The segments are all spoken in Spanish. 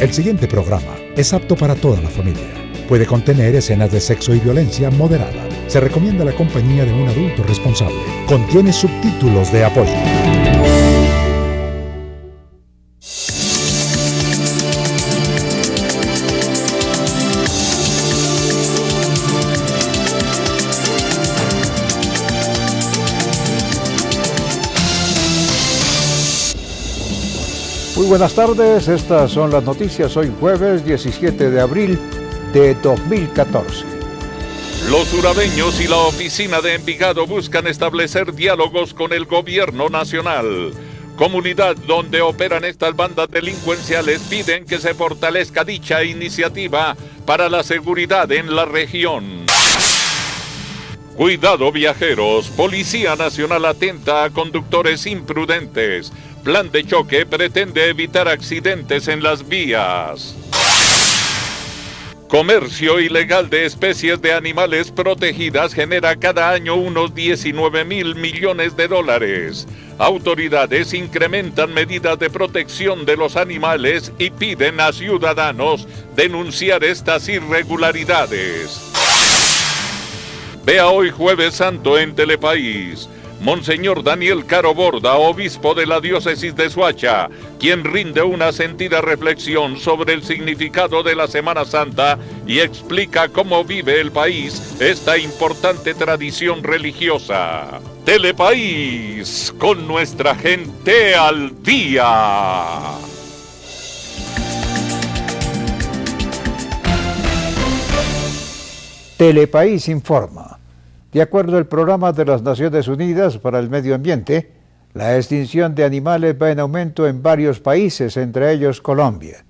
El siguiente programa es apto para toda la familia. Puede contener escenas de sexo y violencia moderada. Se recomienda la compañía de un adulto responsable. Contiene subtítulos de apoyo. Muy buenas tardes, estas son las noticias hoy jueves 17 de abril de 2014. Los urabeños y la oficina de Envigado buscan establecer diálogos con el gobierno nacional. Comunidad donde operan estas bandas delincuenciales piden que se fortalezca dicha iniciativa para la seguridad en la región. Cuidado viajeros, Policía Nacional atenta a conductores imprudentes. Plan de choque pretende evitar accidentes en las vías. Comercio ilegal de especies de animales protegidas genera cada año unos 19.000 millones de dólares. Autoridades incrementan medidas de protección de los animales y piden a ciudadanos denunciar estas irregularidades. Vea hoy Jueves Santo en Telepaís. Monseñor Daniel Caro Borda, obispo de la diócesis de Soacha, quien rinde una sentida reflexión sobre el significado de la Semana Santa y explica cómo vive el país esta importante tradición religiosa. Telepaís, con nuestra gente al día. Telepaís informa. De acuerdo al Programa de las Naciones Unidas para el Medio Ambiente, la extinción de animales va en aumento en varios países, entre ellos Colombia.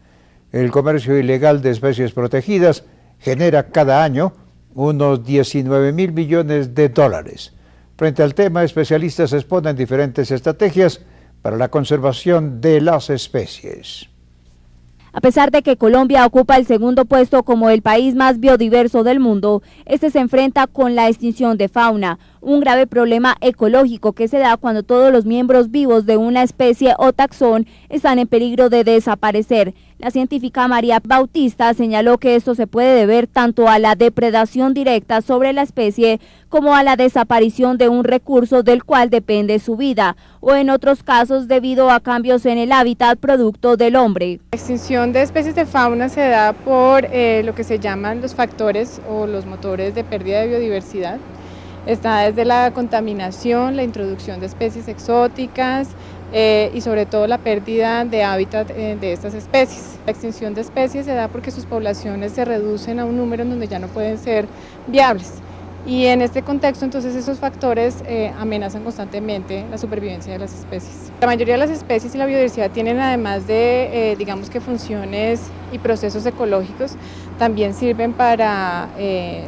El comercio ilegal de especies protegidas genera cada año unos 19.000 millones de dólares. Frente al tema, especialistas exponen diferentes estrategias para la conservación de las especies. A pesar de que Colombia ocupa el segundo puesto como el país más biodiverso del mundo, este se enfrenta con la extinción de fauna, un grave problema ecológico que se da cuando todos los miembros vivos de una especie o taxón están en peligro de desaparecer. La científica María Bautista señaló que esto se puede deber tanto a la depredación directa sobre la especie como a la desaparición de un recurso del cual depende su vida, o en otros casos debido a cambios en el hábitat producto del hombre. La extinción de especies de fauna se da por lo que se llaman los factores o los motores de pérdida de biodiversidad. Está desde la contaminación, la introducción de especies exóticas y sobre todo la pérdida de hábitat de estas especies. La extinción de especies se da porque sus poblaciones se reducen a un número en donde ya no pueden ser viables. Y en este contexto, entonces, esos factores amenazan constantemente la supervivencia de las especies. La mayoría de las especies y la biodiversidad tienen, además de, digamos que funciones y procesos ecológicos, también sirven para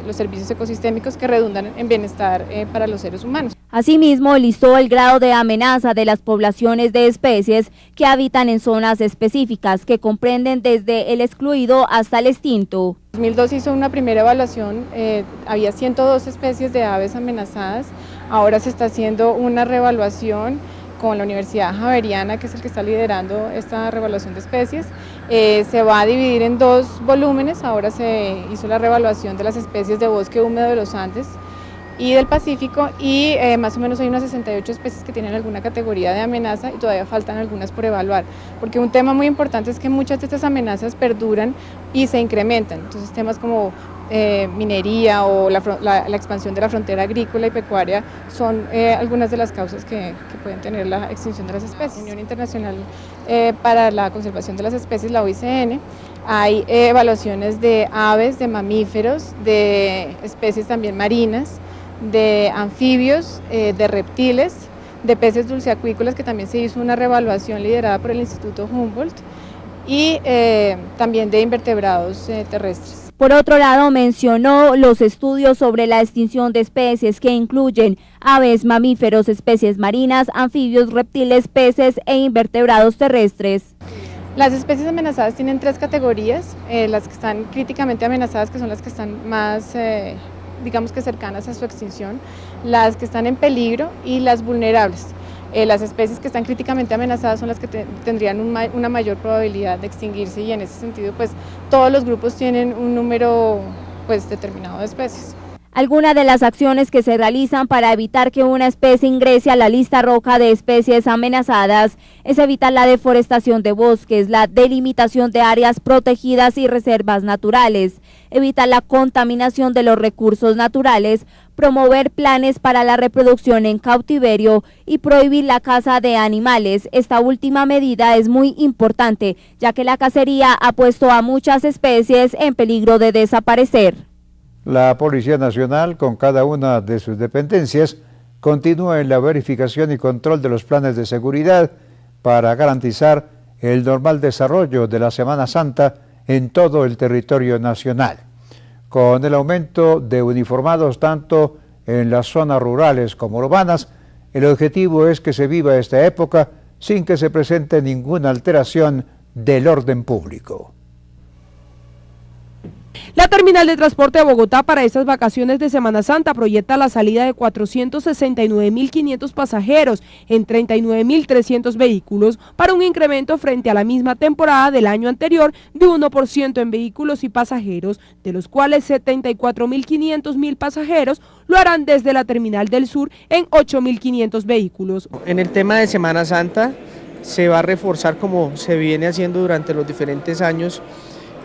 los servicios ecosistémicos que redundan en bienestar para los seres humanos. Asimismo, listó el grado de amenaza de las poblaciones de especies que habitan en zonas específicas, que comprenden desde el excluido hasta el extinto. En 2002 hizo una primera evaluación, había 102 especies de aves amenazadas, ahora se está haciendo una reevaluación con la Universidad Javeriana, que es el que está liderando esta reevaluación de especies. Se va a dividir en dos volúmenes, ahora se hizo la reevaluación de las especies de bosque húmedo de los Andes y del Pacífico, y más o menos hay unas 68 especies que tienen alguna categoría de amenaza y todavía faltan algunas por evaluar, porque un tema muy importante es que muchas de estas amenazas perduran y se incrementan. Entonces temas como minería o la expansión de la frontera agrícola y pecuaria son algunas de las causas que pueden tener la extinción de las especies. Unión Internacional para la Conservación de las Especies, la OICN, hay evaluaciones de aves, de mamíferos, de especies también marinas, de anfibios, de reptiles, de peces dulceacuícolas, que también se hizo una reevaluación liderada por el Instituto Humboldt, y también de invertebrados terrestres. Por otro lado, mencionó los estudios sobre la extinción de especies que incluyen aves, mamíferos, especies marinas, anfibios, reptiles, peces e invertebrados terrestres. Las especies amenazadas tienen tres categorías, las que están críticamente amenazadas, que son las que están más digamos que cercanas a su extinción, las que están en peligro y las vulnerables. Las especies que están críticamente amenazadas son las que tendrían una mayor probabilidad de extinguirse, y en ese sentido pues todos los grupos tienen un número pues determinado de especies. Algunas de las acciones que se realizan para evitar que una especie ingrese a la lista roja de especies amenazadas es evitar la deforestación de bosques, la delimitación de áreas protegidas y reservas naturales, evitar la contaminación de los recursos naturales, promover planes para la reproducción en cautiverio y prohibir la caza de animales. Esta última medida es muy importante, ya que la cacería ha puesto a muchas especies en peligro de desaparecer. La Policía Nacional, con cada una de sus dependencias, continúa en la verificación y control de los planes de seguridad para garantizar el normal desarrollo de la Semana Santa en todo el territorio nacional. Con el aumento de uniformados tanto en las zonas rurales como urbanas, el objetivo es que se viva esta época sin que se presente ninguna alteración del orden público. La terminal de transporte de Bogotá para estas vacaciones de Semana Santa proyecta la salida de 469.500 pasajeros en 39.300 vehículos para un incremento frente a la misma temporada del año anterior de 1% en vehículos y pasajeros, de los cuales 74.500 pasajeros lo harán desde la terminal del sur en 8.500 vehículos. En el tema de Semana Santa se va a reforzar, como se viene haciendo durante los diferentes años,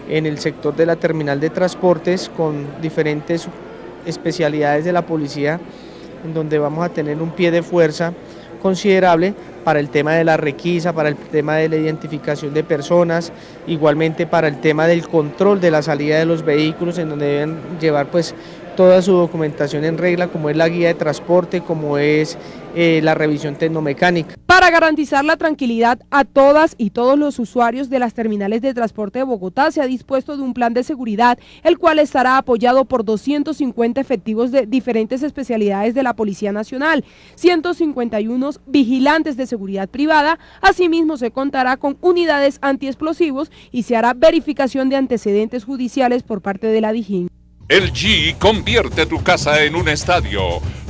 en el sector de la terminal de transportes con diferentes especialidades de la policía, en donde vamos a tener un pie de fuerza considerable para el tema de la requisa, para el tema de la identificación de personas, igualmente para el tema del control de la salida de los vehículos, en donde deben llevar pues toda su documentación en regla, como es la guía de transporte, como es la revisión tecnomecánica. Para garantizar la tranquilidad a todas y todos los usuarios de las terminales de transporte de Bogotá, se ha dispuesto de un plan de seguridad, el cual estará apoyado por 250 efectivos de diferentes especialidades de la Policía Nacional, 151 vigilantes de seguridad privada. Asimismo, se contará con unidades antiexplosivos y se hará verificación de antecedentes judiciales por parte de la DIJÍN. LG convierte tu casa en un estadio.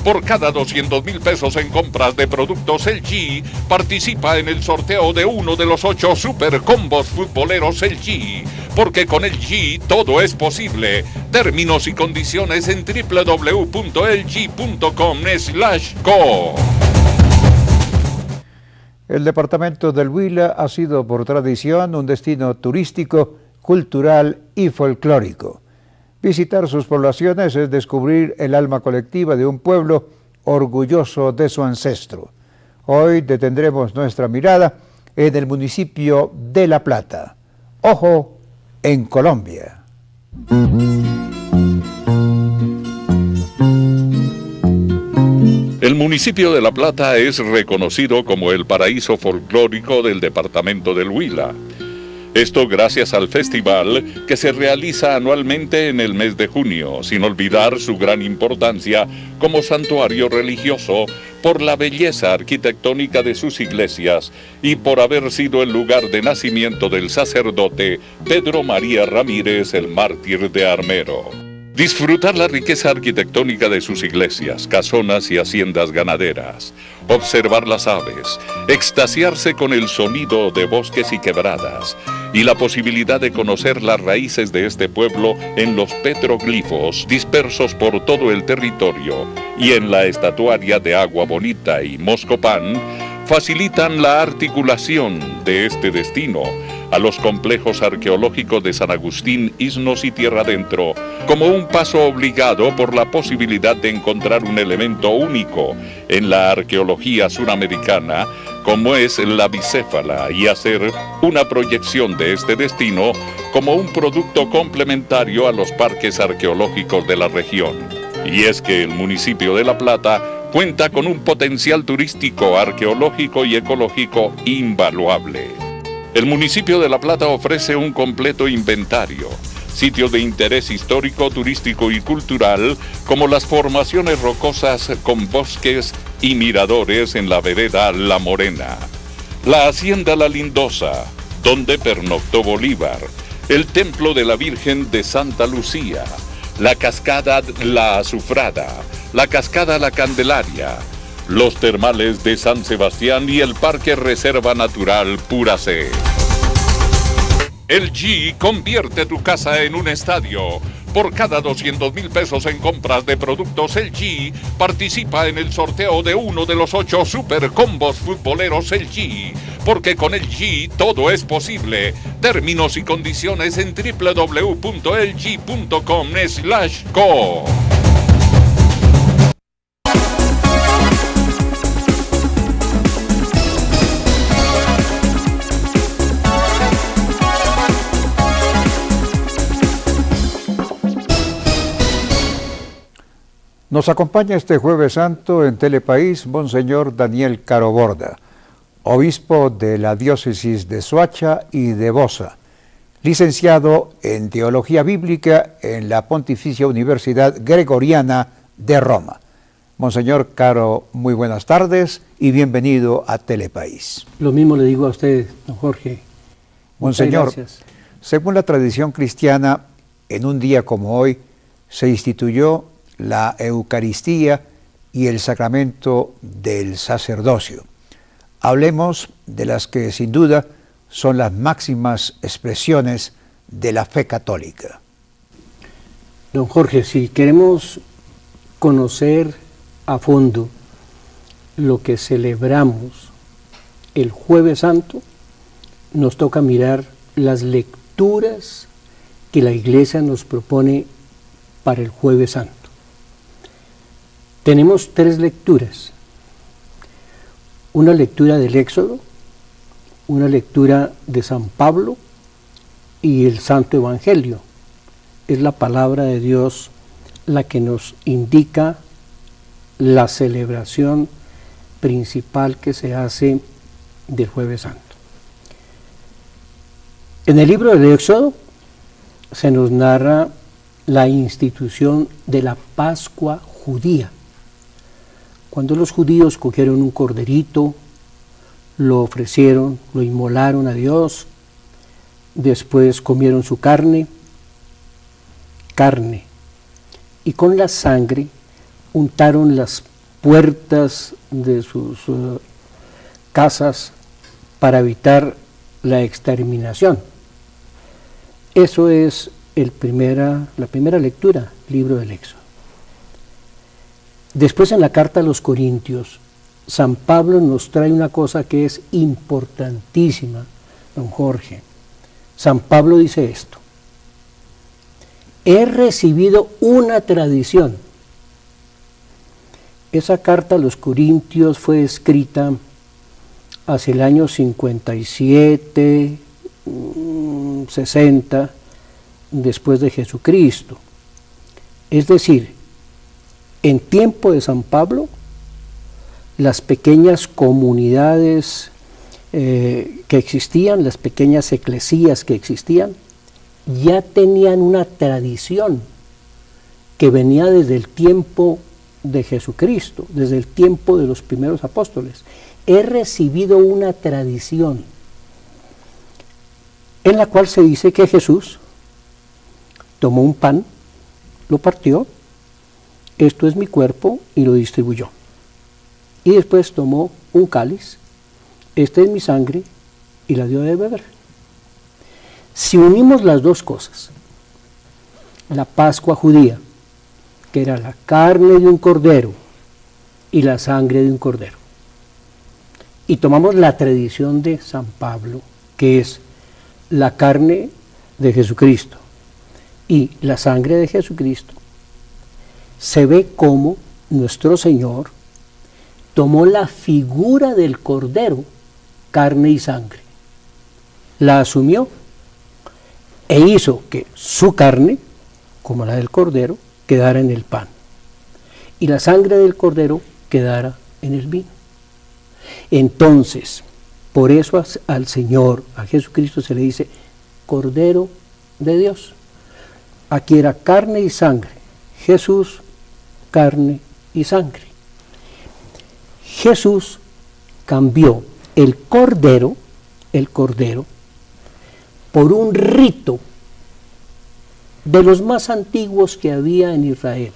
Por cada 200.000 pesos en compras de productos LG, participa en el sorteo de uno de los 8 super combos futboleros LG. Porque con LG todo es posible. Términos y condiciones en www.lg.com/co. El departamento del Huila ha sido por tradición un destino turístico, cultural y folclórico. Visitar sus poblaciones es descubrir el alma colectiva de un pueblo orgulloso de su ancestro. Hoy detendremos nuestra mirada en el municipio de La Plata. Ojo en Colombia. El municipio de La Plata es reconocido como el paraíso folclórico del departamento del Huila. Esto gracias al festival que se realiza anualmente en el mes de junio, sin olvidar su gran importancia como santuario religioso por la belleza arquitectónica de sus iglesias y por haber sido el lugar de nacimiento del sacerdote Pedro María Ramírez, el mártir de Armero. Disfrutar la riqueza arquitectónica de sus iglesias, casonas y haciendas ganaderas, observar las aves, extasiarse con el sonido de bosques y quebradas, y la posibilidad de conocer las raíces de este pueblo en los petroglifos dispersos por todo el territorio y en la estatuaria de Agua Bonita y Moscopán, facilitan la articulación de este destino a los complejos arqueológicos de San Agustín, Isnos y Tierra Adentro, como un paso obligado por la posibilidad de encontrar un elemento único en la arqueología suramericana, como es la bicéfala, y hacer una proyección de este destino como un producto complementario a los parques arqueológicos de la región. Y es que el municipio de La Plata cuenta con un potencial turístico, arqueológico y ecológico invaluable. El municipio de La Plata ofrece un completo inventario, sitios de interés histórico, turístico y cultural, como las formaciones rocosas con bosques y miradores en la vereda La Morena, la hacienda La Lindosa, donde pernoctó Bolívar, el templo de la Virgen de Santa Lucía, la cascada La Azufrada, la cascada La Candelaria, los termales de San Sebastián y el Parque Reserva Natural Puracé. LG convierte tu casa en un estadio. Por cada 200,000 pesos en compras de productos LG, participa en el sorteo de uno de los 8 super combos futboleros LG. Porque con LG todo es posible. Términos y condiciones en www.lg.com/co. Nos acompaña este Jueves Santo en Telepaís Monseñor Daniel Caro Borda, obispo de la diócesis de Soacha y de Bosa, licenciado en Teología Bíblica en la Pontificia Universidad Gregoriana de Roma. Monseñor Caro, muy buenas tardes y bienvenido a Telepaís. Lo mismo le digo a usted, don Jorge. Monseñor, según la tradición cristiana, en un día como hoy se instituyó la Eucaristía y el sacramento del sacerdocio. Hablemos de las que sin duda son las máximas expresiones de la fe católica. Don Jorge, si queremos conocer a fondo lo que celebramos el Jueves Santo, nos toca mirar las lecturas que la Iglesia nos propone para el Jueves Santo. Tenemos 3 lecturas: una lectura del Éxodo, una lectura de San Pablo y el Santo Evangelio. Es la palabra de Dios la que nos indica la celebración principal que se hace del Jueves Santo. En el libro del Éxodo se nos narra la institución de la Pascua judía. Cuando los judíos cogieron un corderito, lo ofrecieron, lo inmolaron a Dios, después comieron su carne, y con la sangre untaron las puertas de sus casas para evitar la exterminación. Eso es la primera lectura, libro del Éxodo. Después, en la carta a los Corintios, San Pablo nos trae una cosa que es importantísima, don Jorge. San Pablo dice esto: he recibido una tradición. Esa carta a los Corintios fue escrita hacia el año 57, 60, después de Jesucristo. Es decir, en tiempo de San Pablo, las pequeñas comunidades que existían, las pequeñas eclesías que existían, ya tenían una tradición que venía desde el tiempo de Jesucristo, desde el tiempo de los primeros apóstoles. He recibido una tradición en la cual se dice que Jesús tomó un pan, lo partió, esto es mi cuerpo, y lo distribuyó. Y después tomó un cáliz, esta es mi sangre, y la dio de beber. Si unimos las dos cosas, la Pascua judía, que era la carne de un cordero y la sangre de un cordero, y tomamos la tradición de San Pablo, que es la carne de Jesucristo y la sangre de Jesucristo, se ve cómo nuestro Señor tomó la figura del cordero, carne y sangre, la asumió e hizo que su carne, como la del cordero, quedara en el pan y la sangre del cordero quedara en el vino. Entonces, por eso al Señor, a Jesucristo, se le dice Cordero de Dios. Aquí era carne y sangre, Jesús, carne y sangre. Jesús cambió el cordero por un rito de los más antiguos que había en Israel,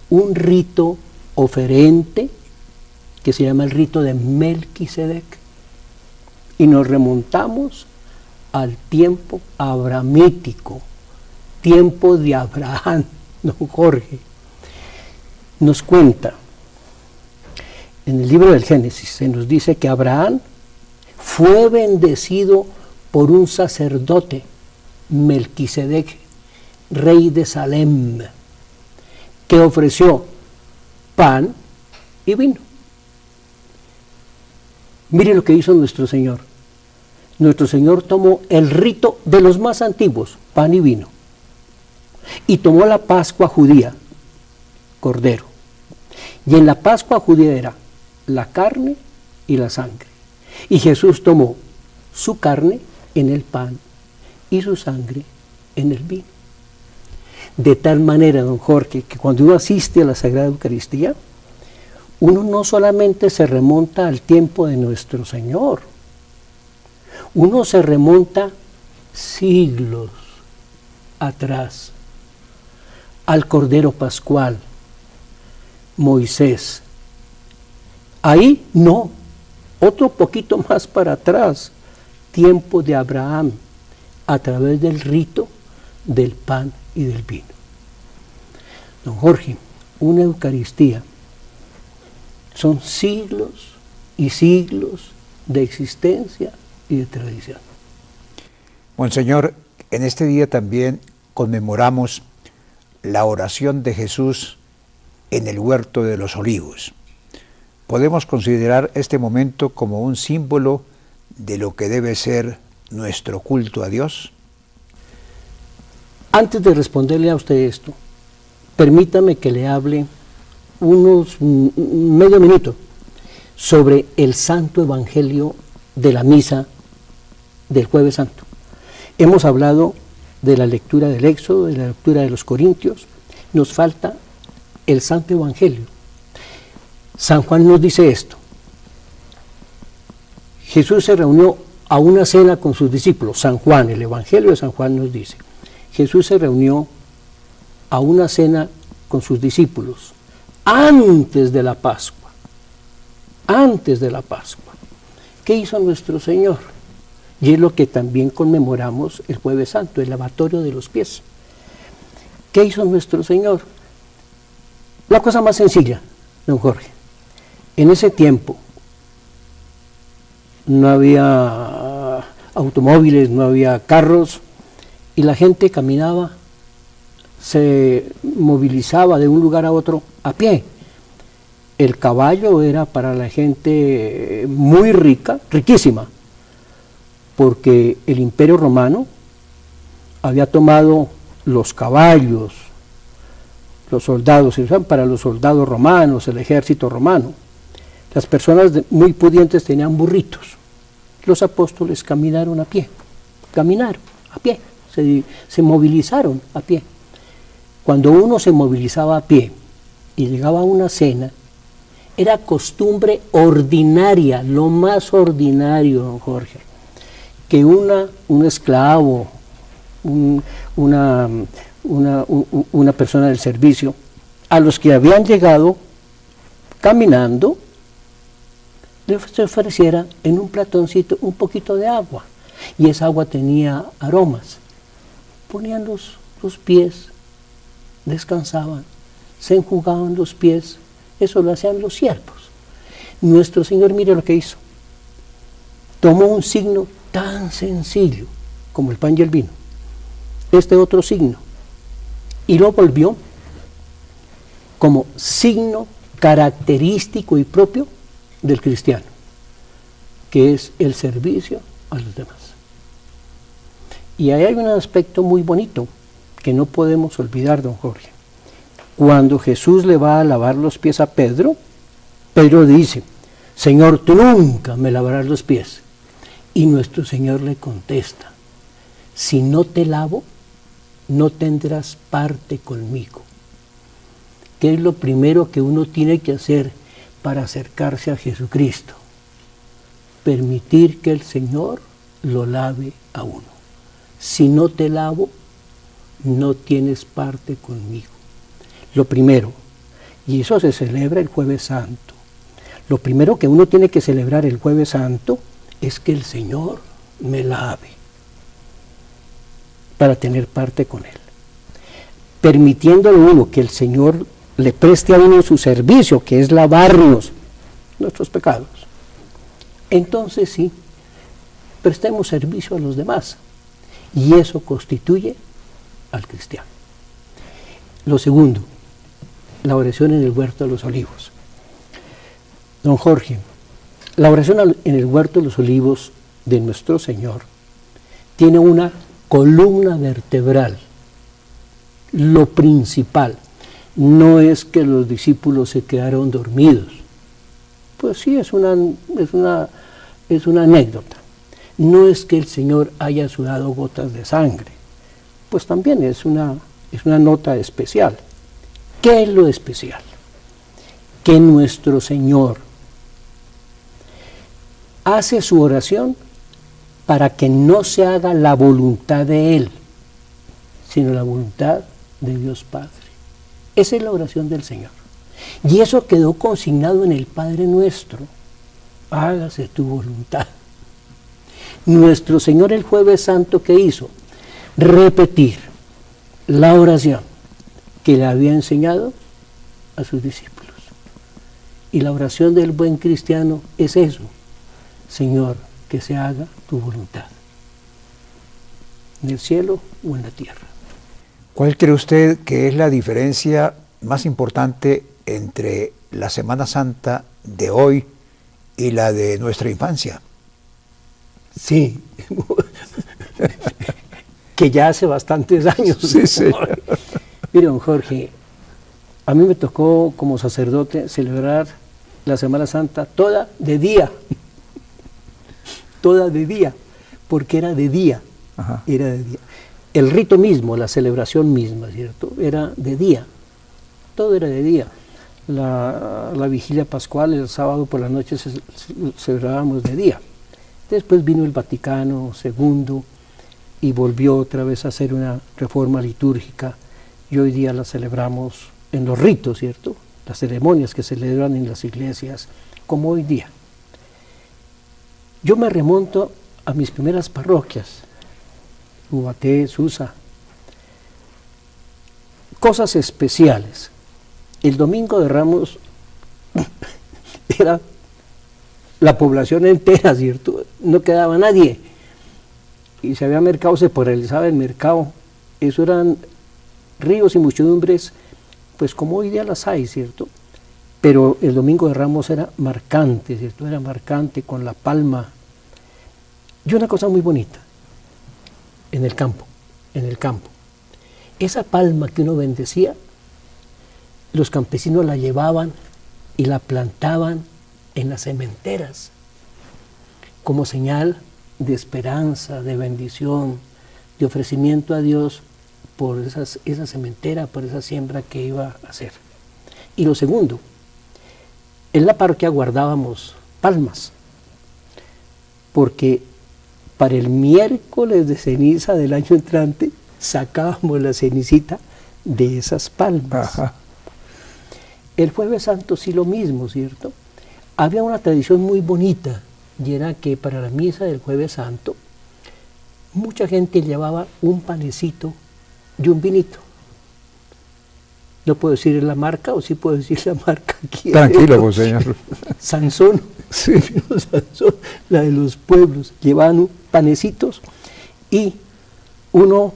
un rito oferente que se llama el rito de Melquisedec. Y nos remontamos al tiempo abrahamítico, tiempo de Abraham, don Jorge. Nos cuenta, en el libro del Génesis, se nos dice que Abraham fue bendecido por un sacerdote, Melquisedec, rey de Salem, que ofreció pan y vino. Mire lo que hizo nuestro Señor. Nuestro Señor tomó el rito de los más antiguos, pan y vino, y tomó la Pascua judía, cordero. Y en la Pascua judía era la carne y la sangre. Y Jesús tomó su carne en el pan y su sangre en el vino. De tal manera, don Jorge, que cuando uno asiste a la Sagrada Eucaristía, uno no solamente se remonta al tiempo de nuestro Señor, uno se remonta siglos atrás, al Cordero Pascual, Moisés. Ahí no, otro poquito más para atrás, tiempo de Abraham, a través del rito del pan y del vino. Don Jorge, una Eucaristía son siglos y siglos de existencia y de tradición. Monseñor, en este día también conmemoramos la oración de Jesús en el huerto de los olivos. Podemos considerar este momento como un símbolo de lo que debe ser nuestro culto a Dios. Antes de responderle a usted esto, permítame que le hable unos medio minuto sobre el Santo Evangelio de la Misa del Jueves Santo. Hemos hablado de la lectura del Éxodo, de la lectura de los Corintios, nos falta el Santo Evangelio. San Juan nos dice esto: Jesús se reunió a una cena con sus discípulos. San Juan, el Evangelio de San Juan nos dice, Jesús se reunió a una cena con sus discípulos antes de la Pascua. Antes de la Pascua. ¿Qué hizo nuestro Señor? Y es lo que también conmemoramos el Jueves Santo, el lavatorio de los pies. ¿Qué hizo nuestro Señor? La cosa más sencilla, don Jorge. En ese tiempo no había automóviles, no había carros, y la gente caminaba, se movilizaba de un lugar a otro a pie. El caballo era para la gente muy rica, riquísima, porque el Imperio Romano había tomado los caballos, los soldados, se usaban para los soldados romanos, el ejército romano. Las personas muy pudientes tenían burritos. Los apóstoles caminaron a pie, se movilizaron a pie. Cuando uno se movilizaba a pie y llegaba a una cena, era costumbre ordinaria, lo más ordinario, don Jorge, que un esclavo, una persona del servicio, a los que habían llegado caminando, les ofreciera en un platoncito un poquito de agua, y esa agua tenía aromas. Ponían los pies, descansaban, se enjugaban los pies, eso lo hacían los siervos. Nuestro Señor, mire lo que hizo, tomó un signo tan sencillo como el pan y el vino, este otro signo, y lo volvió como signo característico y propio del cristiano, que es el servicio a los demás. Y ahí hay un aspecto muy bonito que no podemos olvidar, don Jorge. Cuando Jesús le va a lavar los pies a Pedro, Pedro dice, Señor, tú nunca me lavarás los pies. Y nuestro Señor le contesta, si no te lavo, no tendrás parte conmigo. ¿Qué es lo primero que uno tiene que hacer para acercarse a Jesucristo? Permitir que el Señor lo lave a uno. Si no te lavo, no tienes parte conmigo. Lo primero, y eso se celebra el Jueves Santo. Lo primero que uno tiene que celebrar el Jueves Santo es que el Señor me lave para tener parte con Él. Permitiéndole uno que el Señor le preste a uno su servicio, que es lavarnos nuestros pecados. Entonces sí, prestemos servicio a los demás. Y eso constituye al cristiano. Lo segundo, la oración en el huerto de los olivos. Don Jorge, la oración en el huerto de los olivos de nuestro Señor tiene una columna vertebral. Lo principal no es que los discípulos se quedaron dormidos. Pues sí, es una anécdota. No es que el Señor haya sudado gotas de sangre. Pues también es una nota especial. ¿Qué es lo especial? Que nuestro Señor hace su oración para que no se haga la voluntad de Él, sino la voluntad de Dios Padre. Esa es la oración del Señor. Y eso quedó consignado en el Padre Nuestro. Hágase tu voluntad. Nuestro Señor el Jueves Santo, ¿qué hizo? Repetir la oración que le había enseñado a sus discípulos. Y la oración del buen cristiano es eso: Señor, que se haga tu voluntad, en el cielo o en la tierra. ¿Cuál cree usted que es la diferencia más importante entre la Semana Santa de hoy y la de nuestra infancia? Sí, que ya hace bastantes años. Sí, sí. Mire, don Jorge, a mí me tocó como sacerdote celebrar la Semana Santa toda de día. Toda de día, porque era de día. Ajá. Era de día. El rito mismo, la celebración misma, ¿cierto? Era de día. Todo era de día. La vigilia pascual, el sábado por la noche celebrábamos de día. Después vino el Vaticano II y volvió otra vez a hacer una reforma litúrgica, y hoy día la celebramos en los ritos, ¿cierto? Las ceremonias que se celebran en las iglesias, como hoy día. Yo me remonto a mis primeras parroquias, Ubaté, Susa. Cosas especiales. El Domingo de Ramos era la población entera, ¿cierto? No quedaba nadie. Y si había mercado, se paralizaba el mercado. Eso eran ríos y muchedumbres, pues como hoy día las hay, ¿cierto? Pero el Domingo de Ramos era marcante, ¿cierto? Era marcante con la palma. Y una cosa muy bonita, en el campo. Esa palma que uno bendecía, los campesinos la llevaban y la plantaban en las sementeras, como señal de esperanza, de bendición, de ofrecimiento a Dios por esa sementera, por esa siembra que iba a hacer. Y lo segundo, en la parroquia guardábamos palmas, porque para el miércoles de ceniza del año entrante sacábamos la cenicita de esas palmas. Ajá. El Jueves Santo sí lo mismo, ¿cierto? Había una tradición muy bonita, y era que para la misa del Jueves Santo mucha gente llevaba un panecito y un vinito. ¿No puedo decir la marca o sí puedo decir la marca aquí? Tranquilo, pues, señor. Sansón, sí. Sansón, la de los pueblos, llevaban panecitos, y uno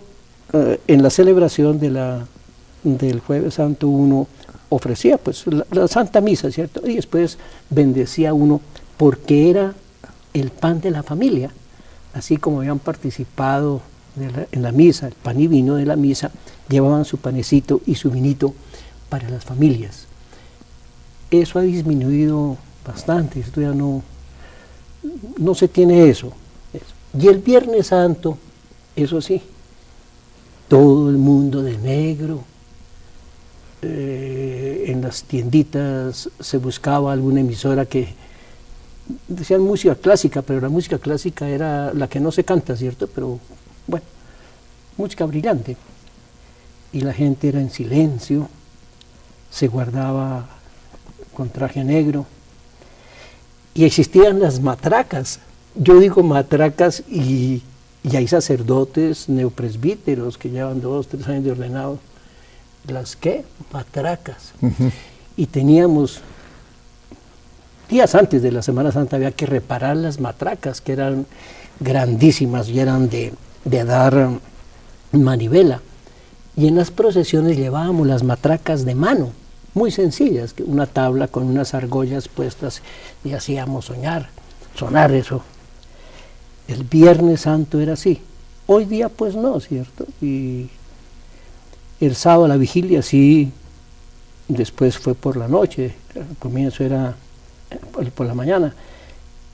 en la celebración del Jueves Santo uno ofrecía pues la Santa Misa, ¿cierto? Y después bendecía uno, porque era el pan de la familia. Así como habían participado en la misa, el pan y vino de la misa, llevaban su panecito y su vinito para las familias. Eso ha disminuido bastante, esto ya no se tiene eso. Y el Viernes Santo, eso sí, todo el mundo de negro. En las tienditas se buscaba alguna emisora que decían música clásica, pero la música clásica era la que no se canta, ¿cierto? Pero bueno, música brillante. Y la gente era en silencio, se guardaba con traje negro. y existían las matracas. Yo digo matracas y hay sacerdotes neopresbíteros que llevan 2, 3 años de ordenado. ¿Las qué? Matracas. Y teníamos, días antes de la Semana Santa había que reparar las matracas, que eran grandísimas y eran de dar manivela. Y en las procesiones llevábamos las matracas de mano, muy sencillas, una tabla con unas argollas puestas y hacíamos sonar eso. El Viernes Santo era así. Hoy día pues no, ¿cierto? Y el sábado la vigilia sí, después fue por la noche, al comienzo era por la mañana.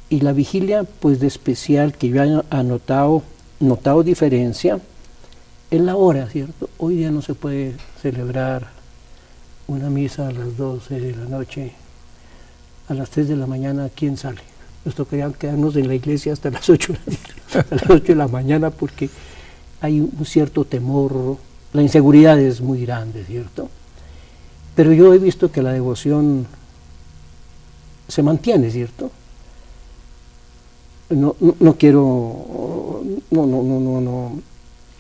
Y la vigilia pues de especial que yo he notado diferencia es la hora, ¿cierto? Hoy día no se puede celebrar una misa a las 12 de la noche, a las 3 de la mañana, ¿quién sale? Nos tocaría quedarnos en la iglesia hasta las 8 de la mañana porque hay un cierto temor, la inseguridad es muy grande, ¿cierto? Pero yo he visto que la devoción se mantiene, ¿cierto? No quiero,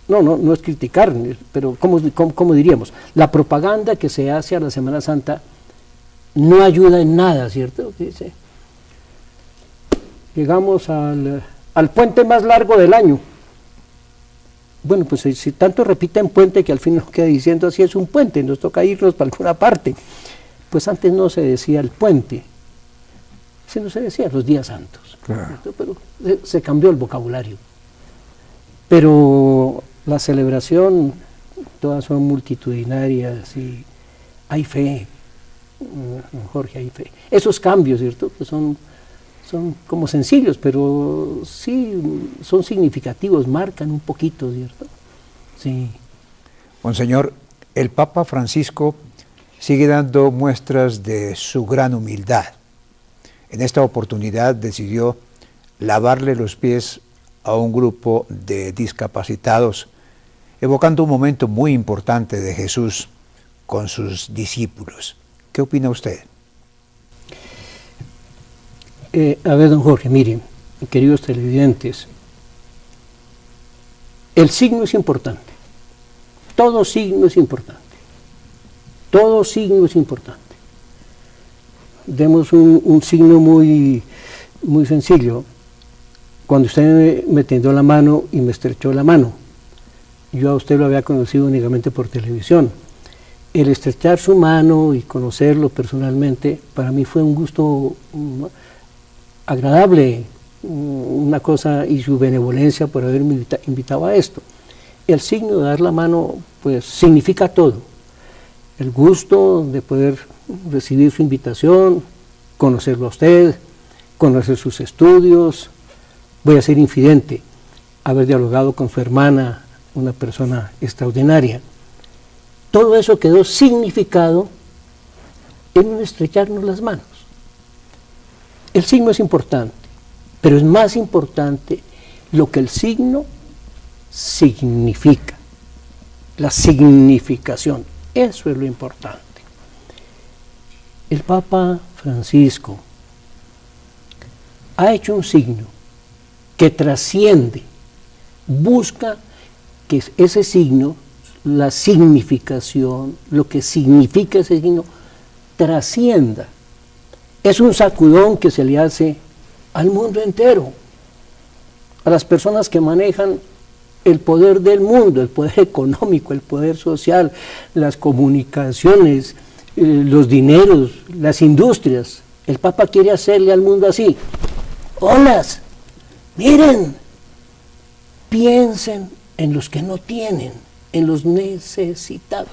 no es criticar, pero ¿cómo diríamos? La propaganda que se hace a la Semana Santa no ayuda en nada, ¿cierto? Dice, llegamos al puente más largo del año. Bueno, pues si tanto repiten puente que al fin nos queda diciendo así es un puente, nos toca irnos para alguna parte. Pues antes no se decía el puente, sino se decía los días santos. Claro. Pero se cambió el vocabulario. Pero la celebración, todas son multitudinarias y hay fe, Jorge, hay fe. Esos cambios, ¿cierto? Que son como sencillos, pero sí son significativos, marcan un poquito, ¿cierto? Sí. Monseñor, el Papa Francisco sigue dando muestras de su gran humildad. En esta oportunidad decidió lavarle los pies a un grupo de discapacitados, evocando un momento muy importante de Jesús con sus discípulos. ¿Qué opina usted? A ver, don Jorge, miren, queridos televidentes, el signo es importante, todo signo es importante, todo signo es importante. Demos un signo muy sencillo. Cuando usted me tendió la mano y me estrechó la mano, yo a usted lo había conocido únicamente por televisión. El estrechar su mano y conocerlo personalmente, para mí fue un gusto agradable, una cosa, y su benevolencia por haberme invitado a esto. El signo de dar la mano, pues, significa todo. El gusto de poder recibir su invitación, conocerlo a usted, conocer sus estudios. Voy a ser infidente, haber dialogado con su hermana, una persona extraordinaria. Todo eso quedó significado en un estrecharnos las manos. El signo es importante, pero es más importante lo que el signo significa, la significación, eso es lo importante. El Papa Francisco ha hecho un signo que trasciende, busca que ese signo, la significación, lo que significa ese signo, trascienda. Es un sacudón que se le hace al mundo entero, a las personas que manejan el poder del mundo, el poder económico, el poder social, las comunicaciones, los dineros, las industrias. El Papa quiere hacerle al mundo así. Olas, miren, piensen en los que no tienen, en los necesitados.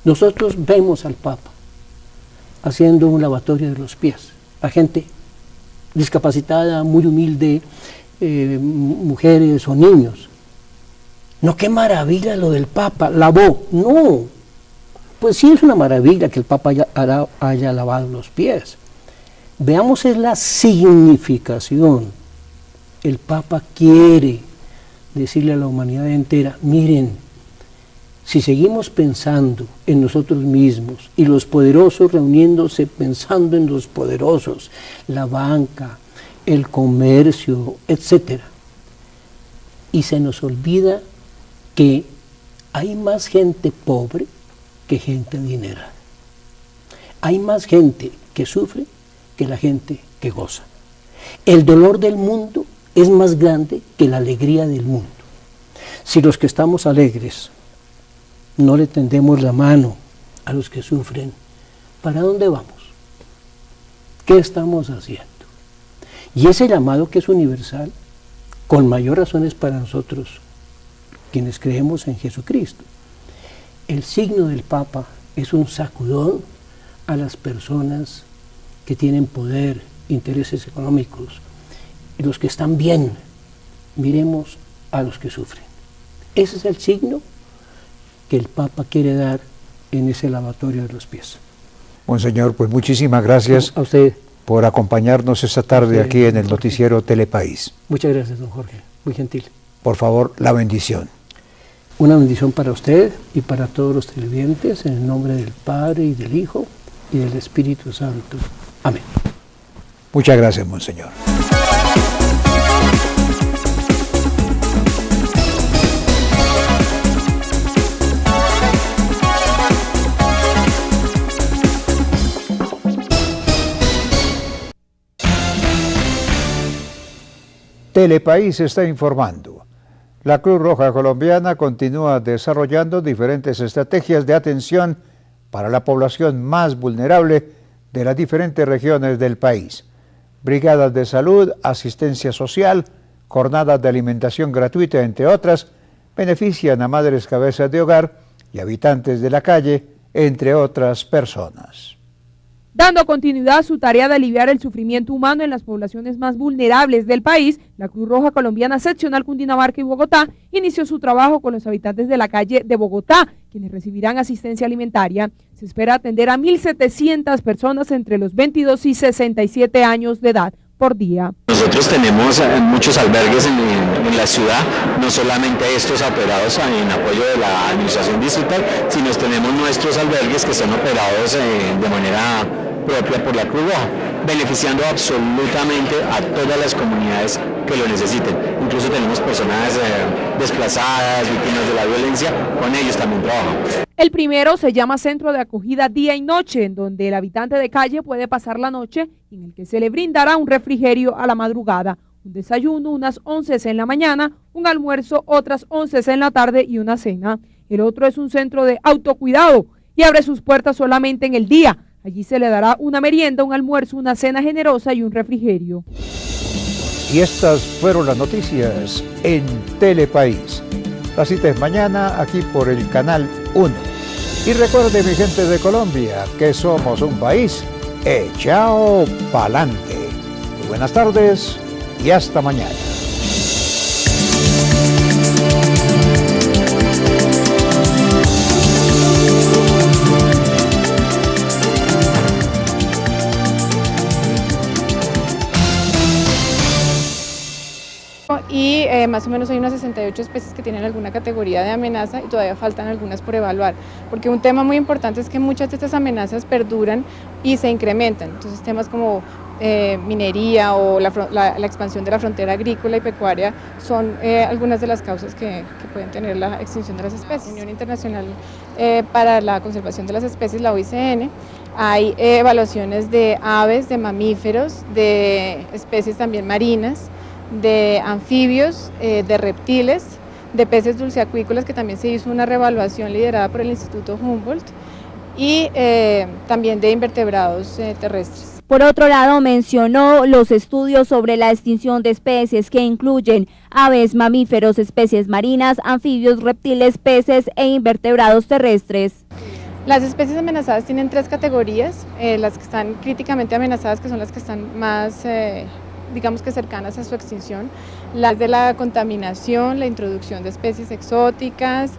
Nosotros vemos al Papa haciendo un lavatorio de los pies a gente discapacitada, muy humilde, mujeres o niños. No, qué maravilla lo del Papa, lavó. No, pues sí es una maravilla que el Papa haya lavado los pies. Veamos es la significación. El Papa quiere decirle a la humanidad entera, miren, Si seguimos pensando en nosotros mismos y los poderosos reuniéndose pensando en los poderosos, la banca, el comercio, etc., y se nos olvida que hay más gente pobre que gente adinerada. Hay más gente que sufre que la gente que goza. El dolor del mundo es más grande que la alegría del mundo. Si los que estamos alegres no le tendemos la mano a los que sufren, ¿para dónde vamos? ¿Qué estamos haciendo? Y ese llamado que es universal, con mayor razón es para nosotros, quienes creemos en Jesucristo. El signo del Papa es un sacudón a las personas que tienen poder, intereses económicos, y los que están bien, miremos a los que sufren. Ese es el signo que el Papa quiere dar en ese lavatorio de los pies. Monseñor, pues muchísimas gracias a usted por acompañarnos esta tarde aquí en el noticiero Telepaís. Muchas gracias, don Jorge, muy gentil. Por favor, la bendición. Una bendición para usted y para todos los televidentes, en el nombre del Padre y del Hijo y del Espíritu Santo. Amén. Muchas gracias, Monseñor. Telepaís está informando. La Cruz Roja Colombiana continúa desarrollando diferentes estrategias de atención para la población más vulnerable de las diferentes regiones del país. Brigadas de salud, asistencia social, jornadas de alimentación gratuita, entre otras, benefician a madres cabezas de hogar y habitantes de la calle, entre otras personas. Dando continuidad a su tarea de aliviar el sufrimiento humano en las poblaciones más vulnerables del país, la Cruz Roja Colombiana Seccional Cundinamarca y Bogotá inició su trabajo con los habitantes de la calle de Bogotá, quienes recibirán asistencia alimentaria. Se espera atender a 1.700 personas entre los 22 y 67 años de edad por día. Nosotros tenemos muchos albergues en la ciudad, no solamente estos operados en apoyo de la administración distrital, sino tenemos nuestros albergues que son operados de manera propia por la Cruz Roja, beneficiando absolutamente a todas las comunidades que lo necesiten. Incluso tenemos personas desplazadas, víctimas de la violencia, con ellos también trabajamos. El primero se llama Centro de Acogida Día y Noche, en donde el habitante de calle puede pasar la noche y en el que se le brindará un refrigerio a la madrugada, un desayuno, unas 11 en la mañana, un almuerzo, otras 11 en la tarde y una cena. El otro es un centro de autocuidado y abre sus puertas solamente en el día. Allí se le dará una merienda, un almuerzo, una cena generosa y un refrigerio. Y estas fueron las noticias en Telepaís. La cita es mañana aquí por el Canal 1. Y recuerde, mi gente de Colombia, que somos un país echado pa'lante. Muy buenas tardes y hasta mañana. Y más o menos hay unas 68 especies que tienen alguna categoría de amenaza y todavía faltan algunas por evaluar, porque un tema muy importante es que muchas de estas amenazas perduran y se incrementan. Entonces temas como minería o la expansión de la frontera agrícola y pecuaria son algunas de las causas que pueden tener la extinción de las especies. La Unión Internacional para la Conservación de las Especies, la UICN, hay evaluaciones de aves, de mamíferos, de especies también marinas, de anfibios, de reptiles, de peces dulceacuícolas, que también se hizo una reevaluación liderada por el Instituto Humboldt, y también de invertebrados terrestres. Por otro lado, mencionó los estudios sobre la extinción de especies que incluyen aves, mamíferos, especies marinas, anfibios, reptiles, peces e invertebrados terrestres. Las especies amenazadas tienen 3 categorías, las que están críticamente amenazadas, que son las que están más digamos que cercanas a su extinción, las de la contaminación, la introducción de especies exóticas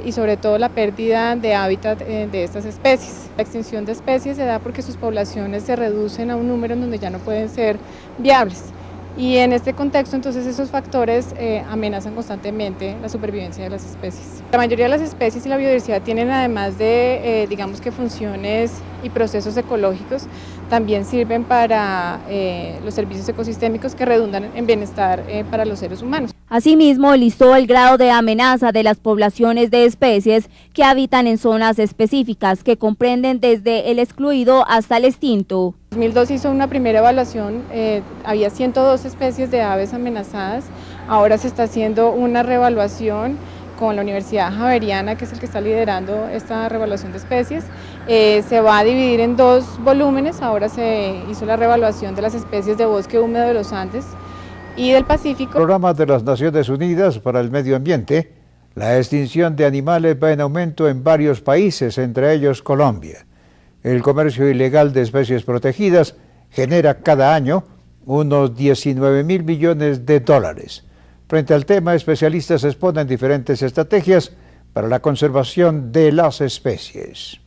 y sobre todo la pérdida de hábitat de estas especies. La extinción de especies se da porque sus poblaciones se reducen a un número en donde ya no pueden ser viables. Y en este contexto, entonces, esos factores amenazan constantemente la supervivencia de las especies. La mayoría de las especies y la biodiversidad tienen, además de, digamos que funciones y procesos ecológicos, también sirven para los servicios ecosistémicos que redundan en bienestar para los seres humanos. Asimismo, listó el grado de amenaza de las poblaciones de especies que habitan en zonas específicas, que comprenden desde el excluido hasta el extinto. En 2002 hizo una primera evaluación, había 102 especies de aves amenazadas, ahora se está haciendo una reevaluación con la Universidad Javeriana, que es el que está liderando esta reevaluación de especies. Se va a dividir en 2 volúmenes, ahora se hizo la reevaluación de las especies de bosque húmedo de los Andes y del Pacífico. Programa de las Naciones Unidas para el Medio Ambiente, la extinción de animales va en aumento en varios países, entre ellos Colombia. El comercio ilegal de especies protegidas genera cada año unos 19.000 millones de dólares. Frente al tema, especialistas exponen diferentes estrategias para la conservación de las especies.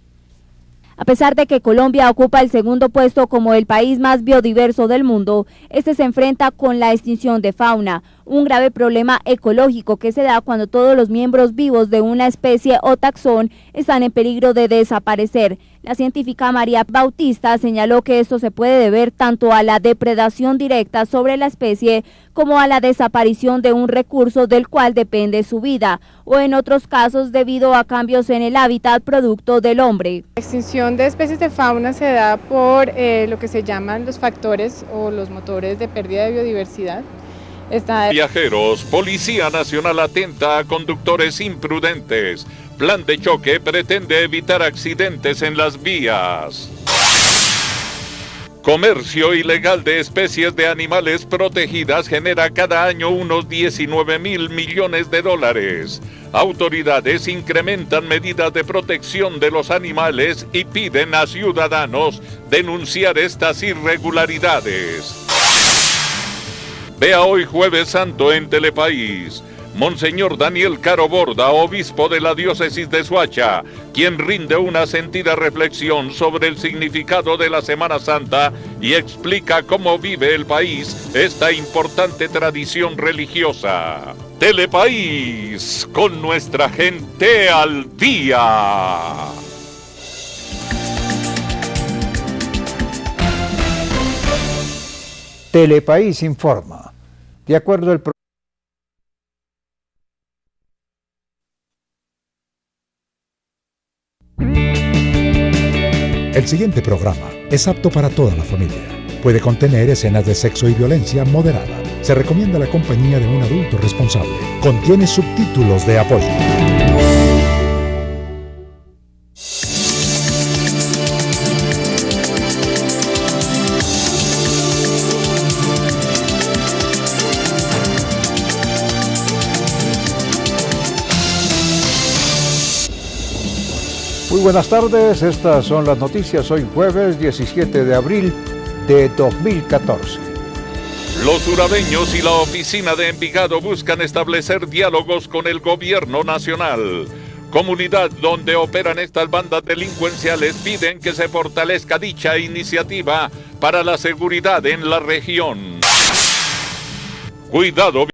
A pesar de que Colombia ocupa el segundo puesto como el país más biodiverso del mundo, este se enfrenta con la extinción de fauna, un grave problema ecológico que se da cuando todos los miembros vivos de una especie o taxón están en peligro de desaparecer. La científica María Bautista señaló que esto se puede deber tanto a la depredación directa sobre la especie como a la desaparición de un recurso del cual depende su vida, o en otros casos debido a cambios en el hábitat producto del hombre. La extinción de especies de fauna se da por lo que se llaman los factores o los motores de pérdida de biodiversidad. Viajeros, Policía Nacional atenta a conductores imprudentes. Plan de choque pretende evitar accidentes en las vías. Comercio ilegal de especies de animales protegidas genera cada año unos 19.000 millones de dólares. Autoridades incrementan medidas de protección de los animales y piden a ciudadanos denunciar estas irregularidades. Vea hoy Jueves Santo en Telepaís. Monseñor Daniel Caro Borda, obispo de la diócesis de Soacha, quien rinde una sentida reflexión sobre el significado de la Semana Santa y explica cómo vive el país esta importante tradición religiosa. Telepaís, con nuestra gente al día. Telepaís informa. De acuerdo al El siguiente programa es apto para toda la familia. Puede contener escenas de sexo y violencia moderada. Se recomienda la compañía de un adulto responsable. Contiene subtítulos de apoyo. Muy buenas tardes, estas son las noticias hoy jueves 17 de abril de 2014. Los urabeños y la oficina de Envigado buscan establecer diálogos con el gobierno nacional. Comunidad donde operan estas bandas delincuenciales piden que se fortalezca dicha iniciativa para la seguridad en la región. Cuidado.